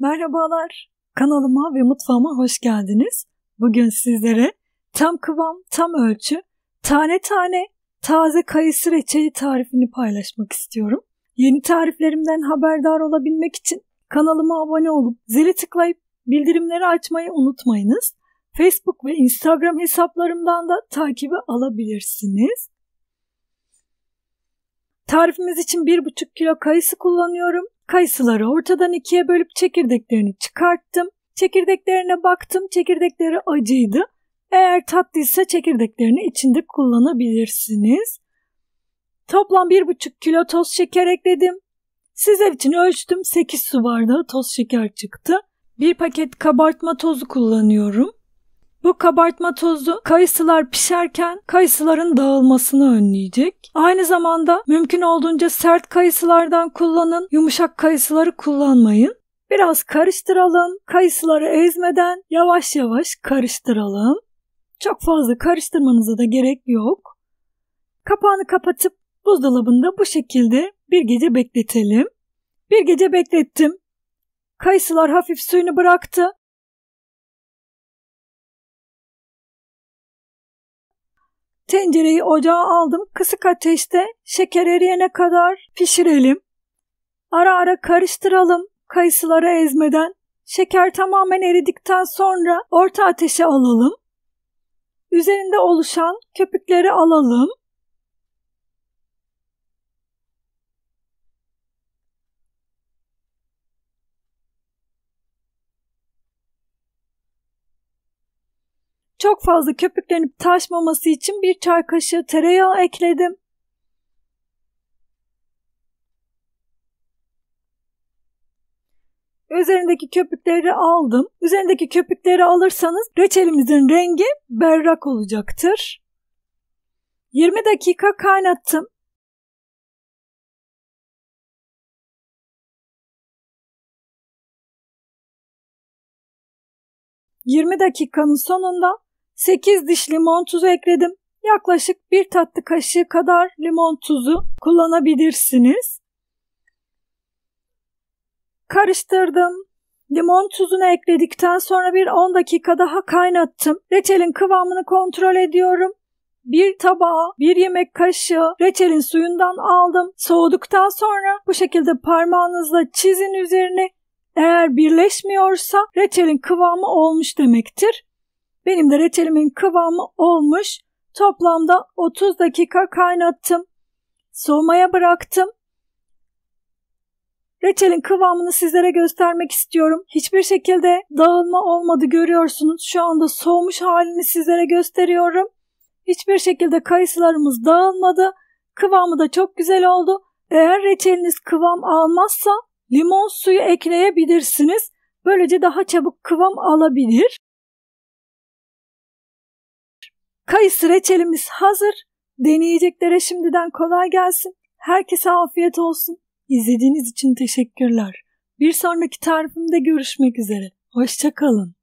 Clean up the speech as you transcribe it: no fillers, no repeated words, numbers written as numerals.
Merhabalar, kanalıma ve mutfağıma hoş geldiniz. Bugün sizlere tam kıvam, tam ölçü, tane tane taze kayısı reçeli tarifini paylaşmak istiyorum. Yeni tariflerimden haberdar olabilmek için kanalıma abone olup zili tıklayıp bildirimleri açmayı unutmayınız. Facebook ve Instagram hesaplarımdan da takibi alabilirsiniz. Tarifimiz için 1,5 kilo kayısı kullanıyorum. Kayısıları ortadan ikiye bölüp çekirdeklerini çıkarttım. Çekirdeklerine baktım. Çekirdekleri acıydı. Eğer tatlıysa çekirdeklerini içinde kullanabilirsiniz. Toplam 1,5 kilo toz şeker ekledim. Sizler için ölçtüm. 8 su bardağı toz şeker çıktı. 1 paket kabartma tozu kullanıyorum. Bu kabartma tozu kayısılar pişerken kayısıların dağılmasını önleyecek. Aynı zamanda mümkün olduğunca sert kayısılardan kullanın, yumuşak kayısıları kullanmayın. Biraz karıştıralım. Kayısıları ezmeden yavaş yavaş karıştıralım. Çok fazla karıştırmanıza da gerek yok. Kapağını kapatıp buzdolabında bu şekilde bir gece bekletelim. Bir gece beklettim. Kayısılar hafif suyunu bıraktı. Tencereyi ocağa aldım. Kısık ateşte şeker eriyene kadar pişirelim. Ara ara karıştıralım kayısıları ezmeden. Şeker tamamen eridikten sonra orta ateşe alalım. Üzerinde oluşan köpükleri alalım. Çok fazla köpüklenip taşmaması için 1 çay kaşığı tereyağı ekledim. Üzerindeki köpükleri aldım. Üzerindeki köpükleri alırsanız reçelimizin rengi berrak olacaktır. 20 dakika kaynattım. ...20 dakikanın sonunda 8 diş limon tuzu ekledim. Yaklaşık 1 tatlı kaşığı kadar limon tuzu kullanabilirsiniz. Karıştırdım. Limon tuzunu ekledikten sonra bir 10 dakika daha kaynattım. Reçelin kıvamını kontrol ediyorum. Bir tabağa 1 yemek kaşığı reçelin suyundan aldım. Soğuduktan sonra bu şekilde parmağınızla çizin üzerine. Eğer birleşmiyorsa reçelin kıvamı olmuş demektir. Benim de reçelimin kıvamı olmuş. Toplamda 30 dakika kaynattım. Soğumaya bıraktım. Reçelin kıvamını sizlere göstermek istiyorum. Hiçbir şekilde dağılma olmadı, görüyorsunuz. Şu anda soğumuş halini sizlere gösteriyorum. Hiçbir şekilde kayısılarımız dağılmadı. Kıvamı da çok güzel oldu. Eğer reçeliniz kıvam almazsa limon suyu ekleyebilirsiniz. Böylece daha çabuk kıvam alabilir. Kayısı reçelimiz hazır. Deneyeceklere şimdiden kolay gelsin. Herkese afiyet olsun. İzlediğiniz için teşekkürler. Bir sonraki tarifimde görüşmek üzere. Hoşça kalın.